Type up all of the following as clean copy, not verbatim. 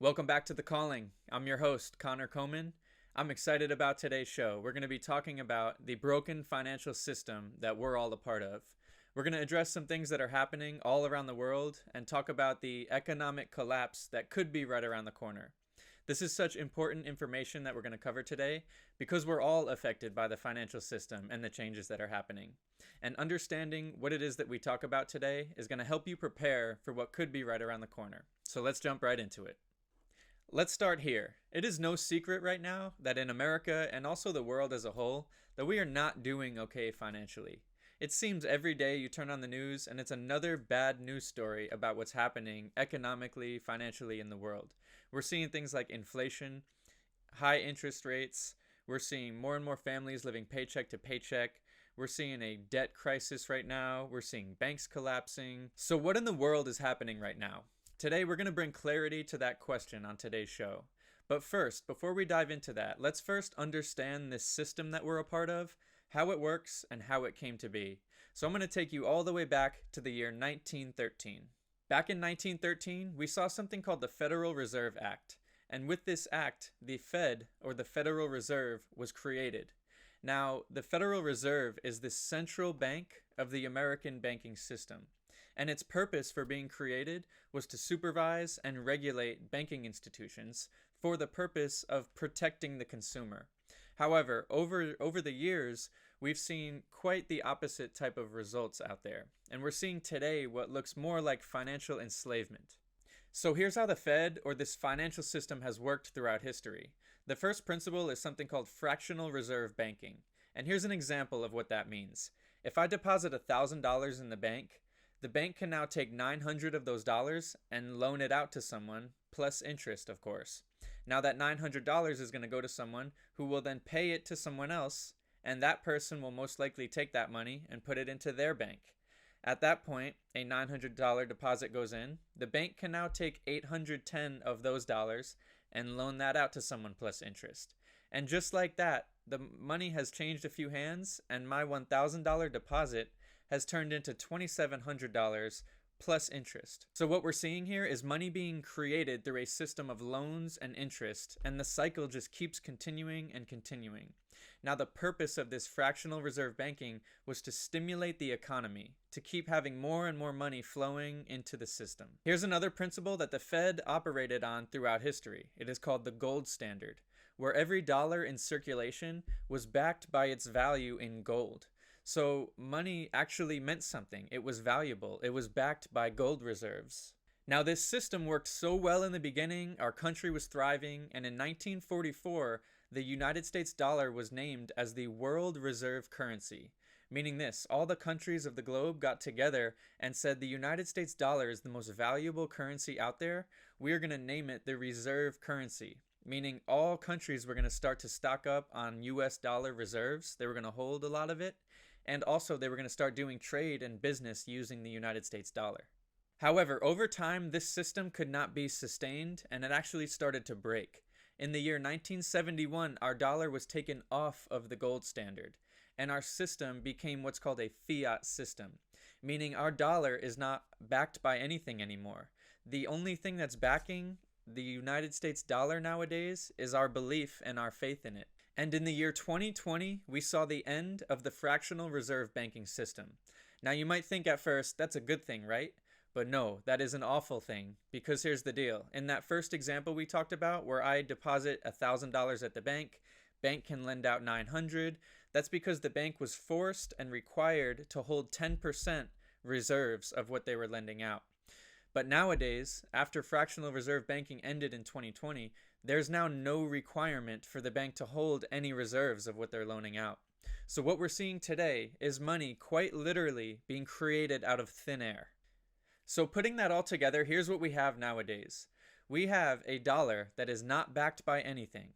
Welcome back to The Calling. I'm your host, Connor Coman. I'm excited about today's show. We're going to be talking about the broken financial system that we're all a part of. We're going to address some things that are happening all around the world and talk about the economic collapse that could be right around the corner. This is such important information that we're going to cover today because we're all affected by the financial system and the changes that are happening. And understanding what it is that we talk about today is going to help you prepare for what could be right around the corner. So let's jump right into it. Let's start here. It is no secret right now that in America and also the world as a whole, that we are not doing okay financially. It seems every day you turn on the news and it's another bad news story about what's happening economically, financially in the world. We're seeing things like inflation, high interest rates. We're seeing more and more families living paycheck to paycheck. We're seeing a debt crisis right now. We're seeing banks collapsing. So what in the world is happening right now? Today, we're going to bring clarity to that question on today's show. But first, before we dive into that, let's first understand this system that we're a part of, how it works, and how it came to be. So I'm going to take you all the way back to the year 1913. Back in 1913, we saw something called the Federal Reserve Act. And with this act, the Fed, or the Federal Reserve, was created. Now, the Federal Reserve is the central bank of the American banking system. And its purpose for being created was to supervise and regulate banking institutions for the purpose of protecting the consumer. However, over the years, we've seen quite the opposite type of results out there. And we're seeing today what looks more like financial enslavement. So here's how the Fed, or this financial system, has worked throughout history. The first principle is something called fractional reserve banking. And here's an example of what that means. If I deposit $1,000 in the bank can now take 900 of those dollars and loan it out to someone, plus interest, of course. Now that $900 is going to go to someone who will then pay it to someone else, and that person will most likely take that money and put it into their bank. At that point, a $900 deposit goes in. The bank can now take 810 of those dollars and loan that out to someone plus interest. And just like that, the money has changed a few hands, and my $1,000 deposit has turned into $2,700 plus interest. So what we're seeing here is money being created through a system of loans and interest, and the cycle just keeps continuing and continuing. Now, the purpose of this fractional reserve banking was to stimulate the economy, to keep having more and more money flowing into the system. Here's another principle that the Fed operated on throughout history. It is called the gold standard, where every dollar in circulation was backed by its value in gold. So money actually meant something. It was valuable. It was backed by gold reserves. Now, this system worked so well in the beginning, our country was thriving, and in 1944, the United States dollar was named as the world reserve currency. Meaning this, all the countries of the globe got together and said the United States dollar is the most valuable currency out there. We are going to name it the reserve currency. Meaning all countries were going to start to stock up on US dollar reserves. They were going to hold a lot of it. And also they were going to start doing trade and business using the United States dollar. However, over time, this system could not be sustained, and it actually started to break. In the year 1971, our dollar was taken off of the gold standard, and our system became what's called a fiat system, meaning our dollar is not backed by anything anymore. The only thing that's backing the United States dollar nowadays is our belief and our faith in it. And in the year 2020, we saw the end of the fractional reserve banking system. Now, you might think at first, that's a good thing, right? But no, that is an awful thing, because here's the deal. In that first example we talked about, where I deposit $1,000 at the bank can lend out 900. That's because the bank was forced and required to hold 10% reserves of what they were lending out. But nowadays, after fractional reserve banking ended in 2020, there's now no requirement for the bank to hold any reserves of what they're loaning out. So what we're seeing today is money quite literally being created out of thin air. So putting that all together, here's what we have nowadays. We have a dollar that is not backed by anything,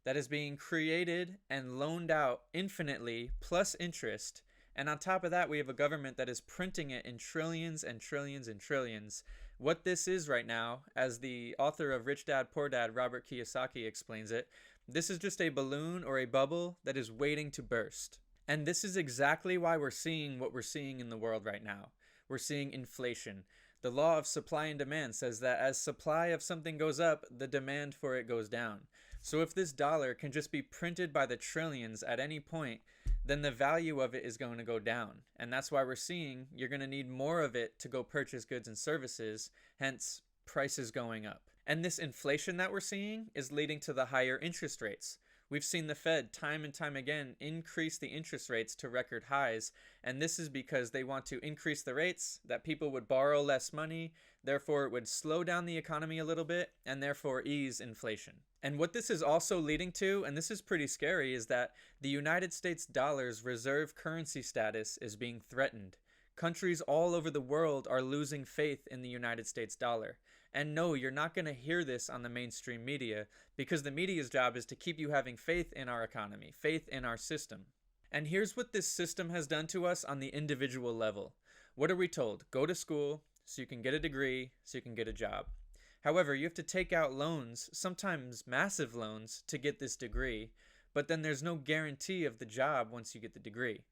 that is being created and loaned out infinitely plus interest. And on top of that, we have a government that is printing it in trillions and trillions and trillions. What this is right now, as the author of Rich Dad, Poor Dad, Robert Kiyosaki, explains it, this is just a balloon or a bubble that is waiting to burst. And this is exactly why we're seeing what we're seeing in the world right now. We're seeing inflation. The law of supply and demand says that as supply of something goes up, the demand for it goes down. So if this dollar can just be printed by the trillions at any point, then the value of it is going to go down. And that's why we're seeing you're going to need more of it to go purchase goods and services, hence prices going up. And this inflation that we're seeing is leading to the higher interest rates. We've seen the Fed time and time again increase the interest rates to record highs, and this is because they want to increase the rates, that people would borrow less money, therefore it would slow down the economy a little bit, and therefore ease inflation. And what this is also leading to, and this is pretty scary, is that the United States dollar's reserve currency status is being threatened. Countries all over the world are losing faith in the United States dollar. And no, you're not going to hear this on the mainstream media, because the media's job is to keep you having faith in our economy, faith in our system. And here's what this system has done to us on the individual level. What are we told? Go to school so you can get a degree, so you can get a job. However, you have to take out loans, sometimes massive loans, to get this degree, but then there's no guarantee of the job once you get the degree.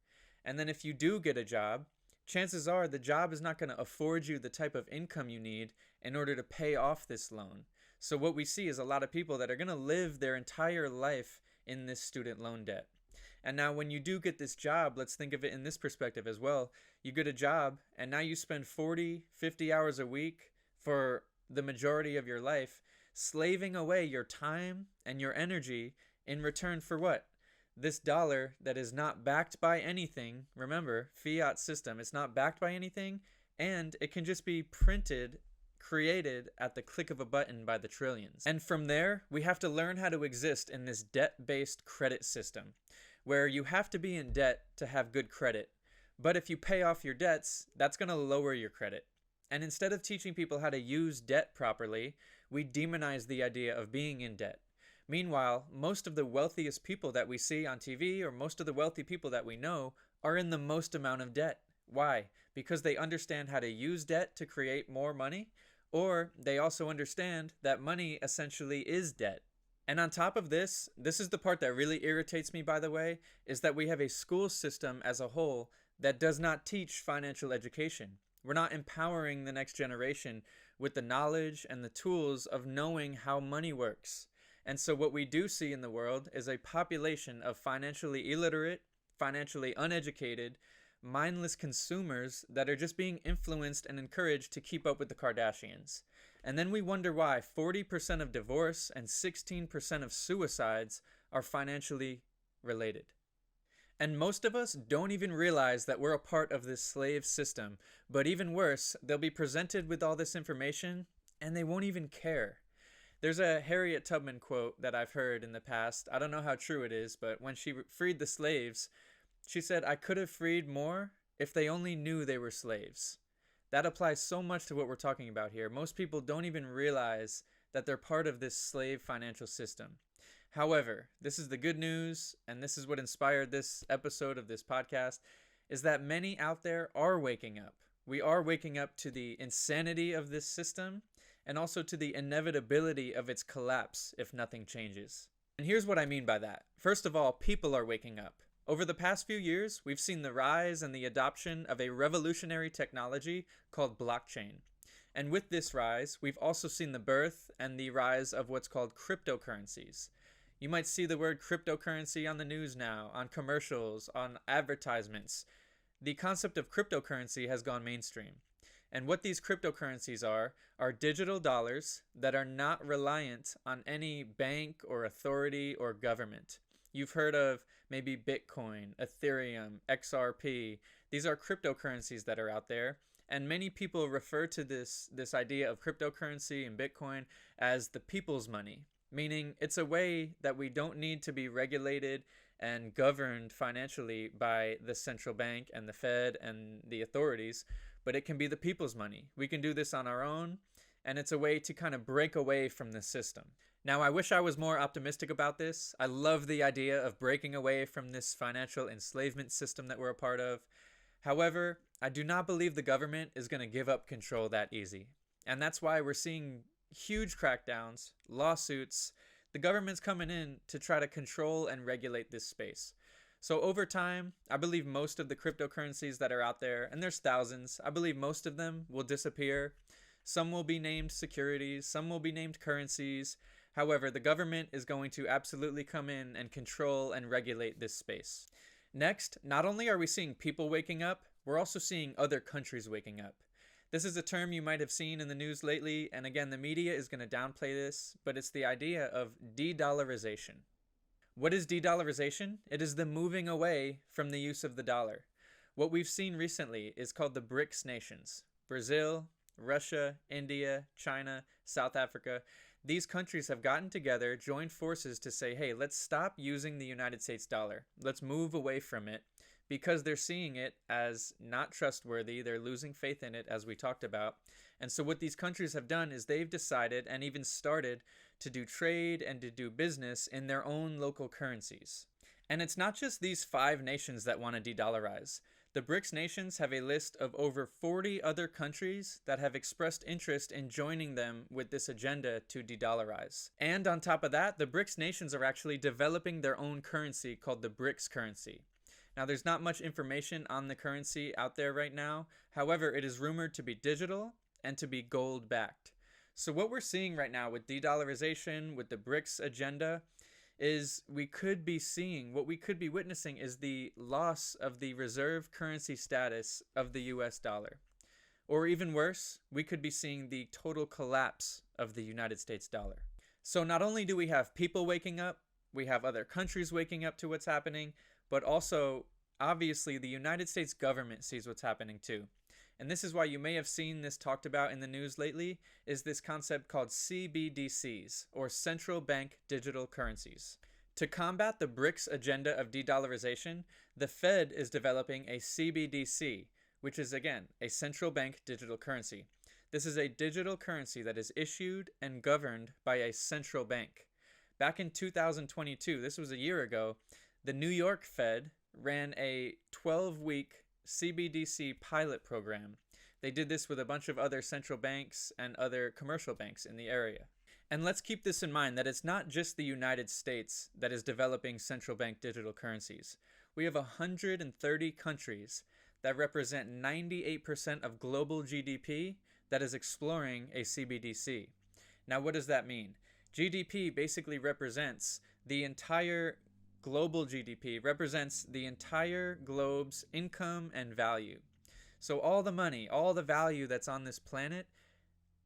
And then if you do get a job, chances are the job is not going to afford you the type of income you need in order to pay off this loan. So what we see is a lot of people that are going to live their entire life in this student loan debt. And now when you do get this job, let's think of it in this perspective as well. You get a job and now you spend 40, 50 hours a week for the majority of your life slaving away your time and your energy in return for what? This dollar that is not backed by anything. Remember, fiat system, it's not backed by anything, and it can just be printed, created at the click of a button by the trillions. And from there, we have to learn how to exist in this debt-based credit system, where you have to be in debt to have good credit. But if you pay off your debts, that's going to lower your credit. And instead of teaching people how to use debt properly, we demonize the idea of being in debt. Meanwhile, most of the wealthiest people that we see on TV, or most of the wealthy people that we know, are in the most amount of debt. Why? Because they understand how to use debt to create more money, or they also understand that money essentially is debt. And on top of this is the part that really irritates me, by the way, is that we have a school system as a whole that does not teach financial education. We're not empowering the next generation with the knowledge and the tools of knowing how money works. And so what we do see in the world is a population of financially illiterate, financially uneducated, mindless consumers that are just being influenced and encouraged to keep up with the Kardashians. And then we wonder why 40% of divorce and 16% of suicides are financially related. And most of us don't even realize that we're a part of this slave system. But even worse, they'll be presented with all this information and they won't even care. There's a Harriet Tubman quote that I've heard in the past. I don't know how true it is, but when she freed the slaves, she said, "I could have freed more if they only knew they were slaves." That applies so much to what we're talking about here. Most people don't even realize that they're part of this slave financial system. However, this is the good news, and this is what inspired this episode of this podcast, is that many out there are waking up. We are waking up to the insanity of this system, and also to the inevitability of its collapse if nothing changes. And here's what I mean by that. First of all, people are waking up. Over the past few years, we've seen the rise and the adoption of a revolutionary technology called blockchain. And with this rise, we've also seen the birth and the rise of what's called cryptocurrencies. You might see the word cryptocurrency on the news now, on commercials, on advertisements. The concept of cryptocurrency has gone mainstream. And what these cryptocurrencies are digital dollars that are not reliant on any bank or authority or government. You've heard of maybe Bitcoin, Ethereum, XRP. These are cryptocurrencies that are out there. And many people refer to this idea of cryptocurrency and Bitcoin as the people's money, meaning it's a way that we don't need to be regulated and governed financially by the central bank and the Fed and the authorities, but it can be the people's money. We can do this on our own, and it's a way to kind of break away from the system. Now, I wish I was more optimistic about this. I love the idea of breaking away from this financial enslavement system that we're a part of. However, I do not believe the government is going to give up control that easy. And that's why we're seeing huge crackdowns, lawsuits. The government's coming in to try to control and regulate this space. So over time, I believe most of the cryptocurrencies that are out there, and there's thousands, I believe most of them will disappear. Some will be named securities, some will be named currencies. However, the government is going to absolutely come in and control and regulate this space. Next, not only are we seeing people waking up, we're also seeing other countries waking up. This is a term you might have seen in the news lately, and again, the media is going to downplay this, but it's the idea of de-dollarization. What is de-dollarization? It is the moving away from the use of the dollar. What we've seen recently is called the BRICS nations: Brazil, Russia, India, China, South Africa. These countries have gotten together, joined forces to say, hey, let's stop using the United States dollar. Let's move away from it, because they're seeing it as not trustworthy. They're losing faith in it, as we talked about. And so what these countries have done is they've decided and even started to do trade and to do business in their own local currencies. And it's not just these 5 nations that want to de-dollarize. The BRICS nations have a list of over 40 other countries that have expressed interest in joining them with this agenda to de-dollarize. And on top of that, the BRICS nations are actually developing their own currency called the BRICS currency. Now, there's not much information on the currency out there right now. However, it is rumored to be digital and to be gold backed. So what we're seeing right now with de-dollarization, with the BRICS agenda, is we could be witnessing is the loss of the reserve currency status of the US dollar. Or even worse, we could be seeing the total collapse of the United States dollar. So not only do we have people waking up, we have other countries waking up to what's happening, but also, obviously, the United States government sees what's happening too. And this is why you may have seen this talked about in the news lately, is this concept called CBDCs, or central bank digital currencies. To combat the BRICS agenda of de-dollarization, the Fed is developing a CBDC, which is again a central bank digital currency. This is a digital currency that is issued and governed by a central bank. Back in 2022, this was a year ago, the New York Fed ran a 12-week CBDC pilot program. They did this with a bunch of other central banks and other commercial banks in the area. And let's keep this in mind that it's not just the United States that is developing central bank digital currencies. We have 130 countries that represent 98% of global GDP that is exploring a CBDC. Now, what does that mean? GDP basically represents the entire global GDP, represents the entire globe's income and value. So all the money, all the value that's on this planet,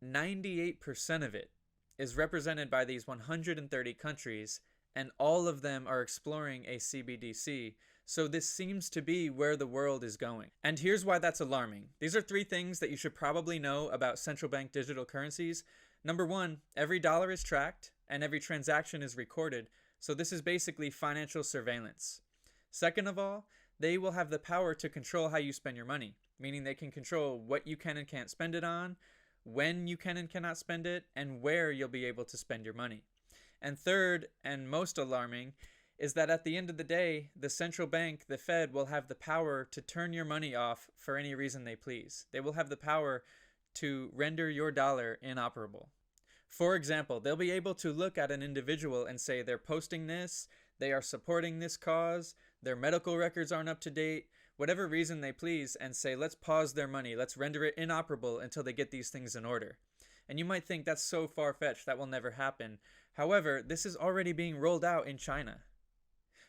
98% of it is represented by these 130 countries, and all of them are exploring a CBDC. So this seems to be where the world is going. And here's why that's alarming. These are 3 things that you should probably know about central bank digital currencies. Number 1, every dollar is tracked and every transaction is recorded. So this is basically financial surveillance. Second of all, they will have the power to control how you spend your money, meaning they can control what you can and can't spend it on, when you can and cannot spend it, and where you'll be able to spend your money. And third, and most alarming, is that at the end of the day, the central bank, the Fed, will have the power to turn your money off for any reason they please. They will have the power to render your dollar inoperable. For example, they'll be able to look at an individual and say they're posting this, they are supporting this cause, their medical records aren't up to date, whatever reason they please, and say let's pause their money, let's render it inoperable until they get these things in order. And you might think that's so far-fetched, that will never happen. However, this is already being rolled out in China.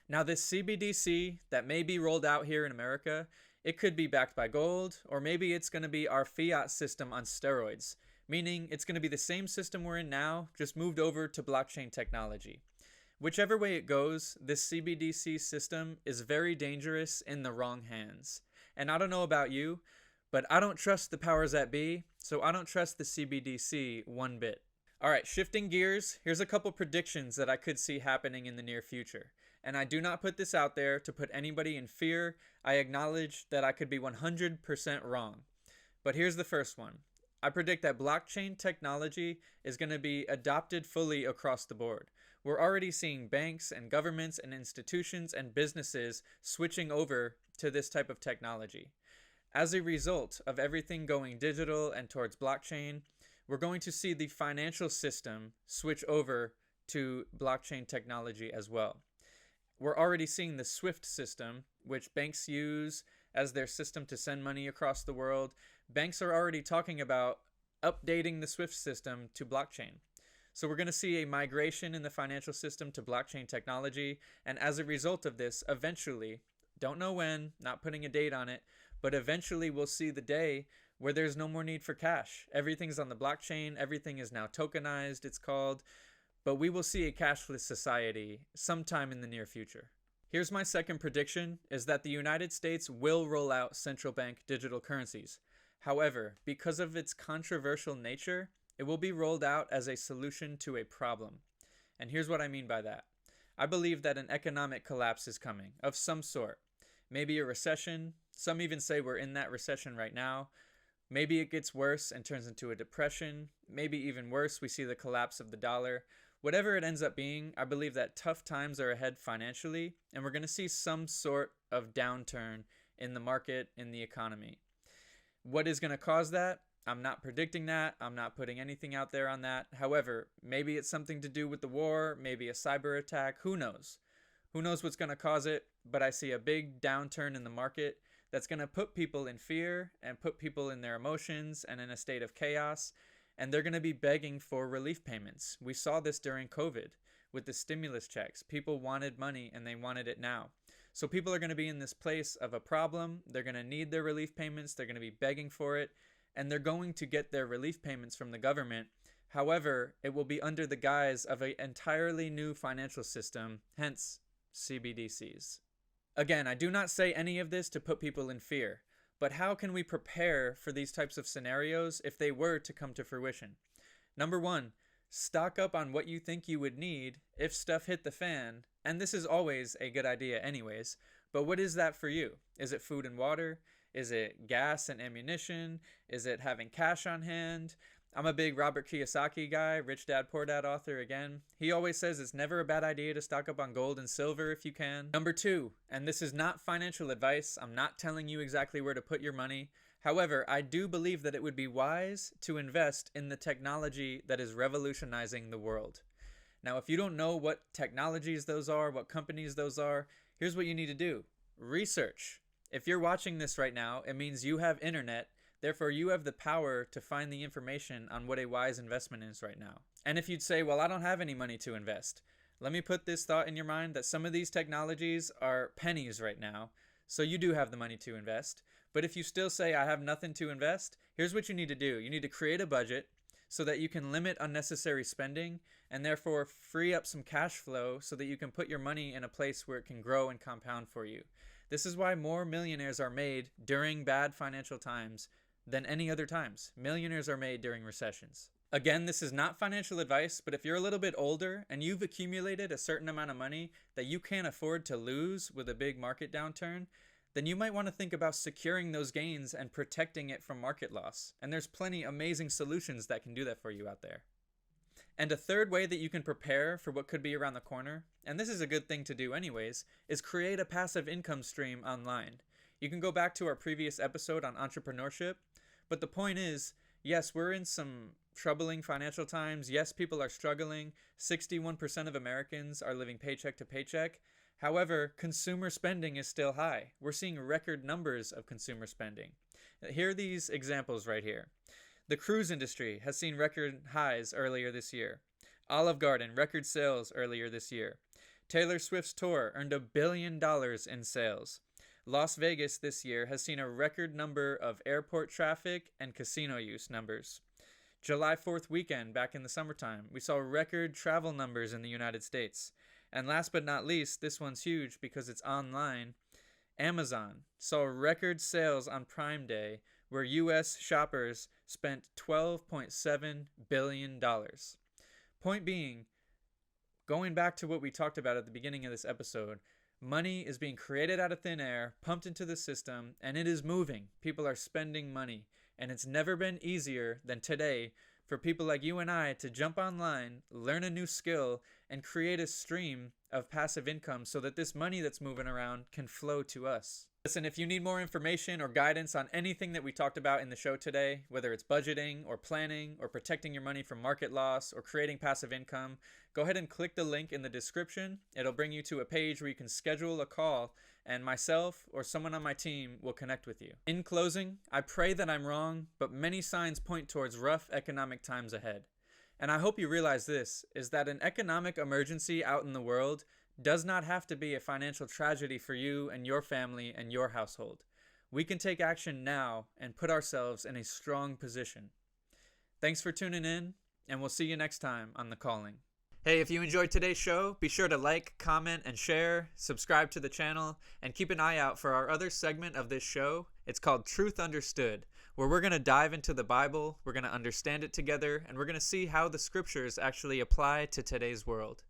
Now this CBDC that may be rolled out here in America, it could be backed by gold, or maybe it's going to be our fiat system on steroids. Meaning it's going to be the same system we're in now, just moved over to blockchain technology. Whichever way it goes, this CBDC system is very dangerous in the wrong hands. And I don't know about you, but I don't trust the powers that be, so I don't trust the CBDC one bit. Alright, shifting gears, here's a couple predictions that I could see happening in the near future. And I do not put this out there to put anybody in fear. I acknowledge that I could be 100% wrong. But here's the first one. I predict that blockchain technology is going to be adopted fully across the board. We're already seeing banks and governments and institutions and businesses switching over to this type of technology. As a result of everything going digital and towards blockchain, we're going to see the financial system switch over to blockchain technology as well. We're already seeing the SWIFT system, which banks use as their system to send money across the world. Banks are already talking about updating the SWIFT system to blockchain. So we're going to see a migration in the financial system to blockchain technology. And as a result of this, eventually, don't know when, not putting a date on it, but eventually we'll see the day where there's no more need for cash. Everything's on the blockchain. Everything is now tokenized, it's called. But we will see a cashless society sometime in the near future. Here's my second prediction, is that the United States will roll out central bank digital currencies. However, because of its controversial nature, it will be rolled out as a solution to a problem. And here's what I mean by that. I believe that an economic collapse is coming, of some sort. Maybe a recession. Some even say we're in that recession right now. Maybe it gets worse and turns into a depression. Maybe even worse, we see the collapse of the dollar. Whatever it ends up being, I believe that tough times are ahead financially, and we're going to see some sort of downturn in the market, in the economy. What is going to cause that? I'm not predicting that. I'm not putting anything out there on that. However, maybe it's something to do with the war, maybe a cyber attack. Who knows? Who knows what's going to cause it? But I see a big downturn in the market that's going to put people in fear and put people in their emotions and in a state of chaos. And they're going to be begging for relief payments. We saw this during COVID with the stimulus checks. People wanted money and they wanted it now. So people are going to be in this place of a problem. They're going to need their relief payments. They're going to be begging for it. And they're going to get their relief payments from the government. However, it will be under the guise of an entirely new financial system, hence CBDCs. Again, I do not say any of this to put people in fear, but how can we prepare for these types of scenarios if they were to come to fruition? Number one, stock up on what you think you would need if stuff hit the fan, and this is always a good idea anyways, but what is that for you? Is it food and water? Is it gas and ammunition? Is it having cash on hand? I'm a big Robert Kiyosaki guy, Rich Dad Poor Dad author again. He always says it's never a bad idea to stock up on gold and silver if you can. Number two, and this is not financial advice. I'm not telling you exactly where to put your money. However, I do believe that it would be wise to invest in the technology that is revolutionizing the world. Now, if you don't know what technologies those are, what companies those are, here's what you need to do. Research. If you're watching this right now, it means you have internet. Therefore, you have the power to find the information on what a wise investment is right now. And if you'd say, well, I don't have any money to invest, let me put this thought in your mind that some of these technologies are pennies right now. So you do have the money to invest. But if you still say, I have nothing to invest, here's what you need to do. You need to create a budget so that you can limit unnecessary spending and therefore free up some cash flow so that you can put your money in a place where it can grow and compound for you. This is why more millionaires are made during bad financial times than any other times. Millionaires are made during recessions. Again, this is not financial advice, but if you're a little bit older and you've accumulated a certain amount of money that you can't afford to lose with a big market downturn, then you might want to think about securing those gains and protecting it from market loss. And there's plenty amazing solutions that can do that for you out there. And a third way that you can prepare for what could be around the corner, and this is a good thing to do anyways, is create a passive income stream online. You can go back to our previous episode on entrepreneurship, but the point is, yes, we're in some troubling financial times. Yes, people are struggling. 61% of Americans are living paycheck to paycheck. However, consumer spending is still high. We're seeing record numbers of consumer spending. Here are these examples right here. The cruise industry has seen record highs earlier this year. Olive Garden, record sales earlier this year. Taylor Swift's tour earned $1 billion in sales. Las Vegas this year has seen a record number of airport traffic and casino use numbers. July 4th weekend back in the summertime, we saw record travel numbers in the United States. And last but not least, this one's huge because it's online. Amazon saw record sales on Prime Day where U.S. shoppers spent $12.7 billion. Point being, going back to what we talked about at the beginning of this episode, money is being created out of thin air, pumped into the system, and it is moving. People are spending money, and it's never been easier than today for people like you and I to jump online, learn a new skill, and create a stream of passive income so that this money that's moving around can flow to us. Listen, if you need more information or guidance on anything that we talked about in the show today, whether it's budgeting or planning or protecting your money from market loss or creating passive income, go ahead and click the link in the description. It'll bring you to a page where you can schedule a call, and myself or someone on my team will connect with you. In closing, I pray that I'm wrong, but many signs point towards rough economic times ahead. And I hope you realize this, is that an economic emergency out in the world does not have to be a financial tragedy for you and your family and your household. We can take action now and put ourselves in a strong position. Thanks for tuning in, and we'll see you next time on The Calling. Hey, if you enjoyed today's show, be sure to like, comment, and share, subscribe to the channel, and keep an eye out for our other segment of this show. It's called Truth Understood, where we're going to dive into the Bible, we're going to understand it together, and we're going to see how the scriptures actually apply to today's world.